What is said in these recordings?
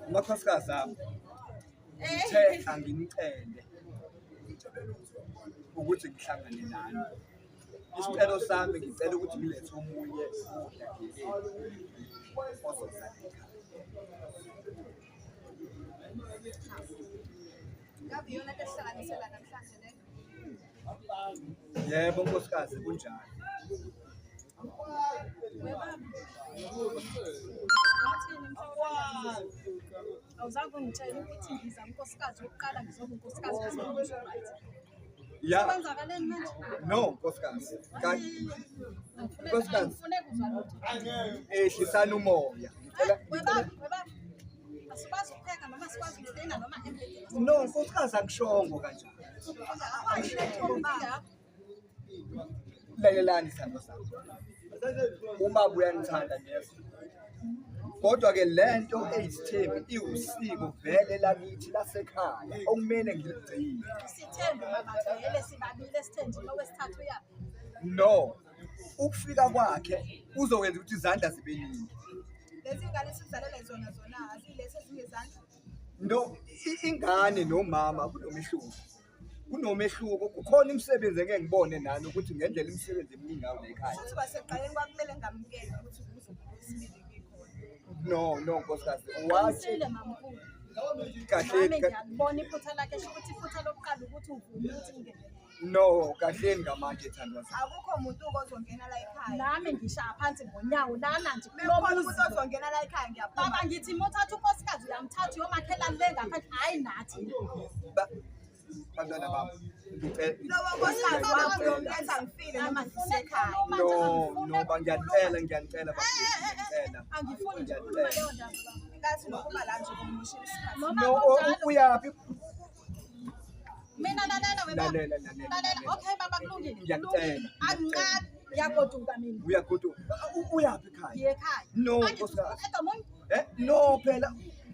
Amakhosikazi ami ngithe anginicele ukuthi ngihlangane nani. Isicelo sami ngicela ukuthi ngilethe omunye udadewenu ozozala ekhaya. Ngabe iyona nto esihlanganisela namhlanje le? Yebo nkosikazi kunjalo. Wathini mfowethu? Awuzange ungitshela ukuthi ngiza unkosikazi wokuqala ngizoba unkosikazi bese right. Ya Kwenzakaleni manje? no nkosikazi. Nkosikazi Ngifune kuzwa lutho. ehlisana umoya. Ngicela Webaba. Asikwazi ukupheka noma sikwazi ukudinga noma empetheni. no nkosikazi angishongo kanjalo. Lalelani sithando sami. Uma uyangithanda neza. Kodwa ke lento eyisithembu iwusiko vele lakithi lasekhaya okumele ngiligcine. Sithembe baba vele sibabile sithenjini okwesithathu yaphi? No. Ukufika kwakhe uzokwenza ukuthi izandla zibe ningi. Lezi ngane sizalela zona azilese zingezandla. No, ingane nomama kunomehluko. Kunomehluko kukhona imisebenzi engeke ngibone nani ukuthi ngendlela imisebenzi eminingi ngayo la ekhaya. Futhi baseqaleni kwakumele ngamukele ukuthi uzobusibili ngikhona. No nkosikazi wathi Sile mamkhulu. kahle Ngiyabona iphutha lakhe ukuthi iphutha lokuqala ukuthi uvume ukuthi ngene. no kahle ngamanje thandwa sami. Akukho umuntu ozongena la ekhaya. Nami ngishaya phansi ngonyawo lana nje kulo muzi ozongena la ekhaya ngiyaphuma. Baba ngithi mothatha unkosikazi uyamthatha uyomakhelana le ngaphandle hayi nathi. Bantwana bami ngicela Lowo nkosikazi wakho uyomletha ngifile noma ngisekhaya. no ngiyacela bafika. Angifuni nje ukukhuluma leyo ndaba baba. Ngathi ngokuba la nje kumshila isikhathi. No uyaphi? Mina lalela webaba. Lalela okay baba kulungile. Angiqali yagoduka mina. Uyagoduka. Uyaphi ekhaya? Ngiye ekhaya. No nkosikazi. No phela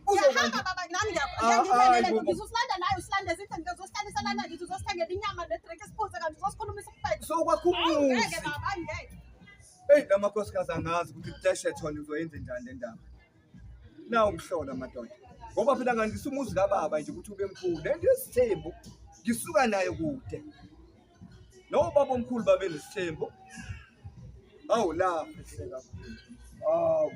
Uyahamba baba nami ngiyangiphelele ngizosilanda nayo usilande zithi ngizosihlalisana lana ngithi uzosithengela inyama nedrink esiphuze kanti uzosikhulumisa ukuphethe. So kwakhumuzi. Ngeke baba angeke. Hey lamakhosikazi angazi ukuthi kudashethona uzoyenza njani le ndaba. Nawu umhlola madoda. Ngoba phela ngandisa umuzi kababa nje ukuthi ube mkhulu. Lento yesithembu ngisuka nayo kude. No baba omkhulu babe nesithembu. Awu la ehle kakhulu. Awu.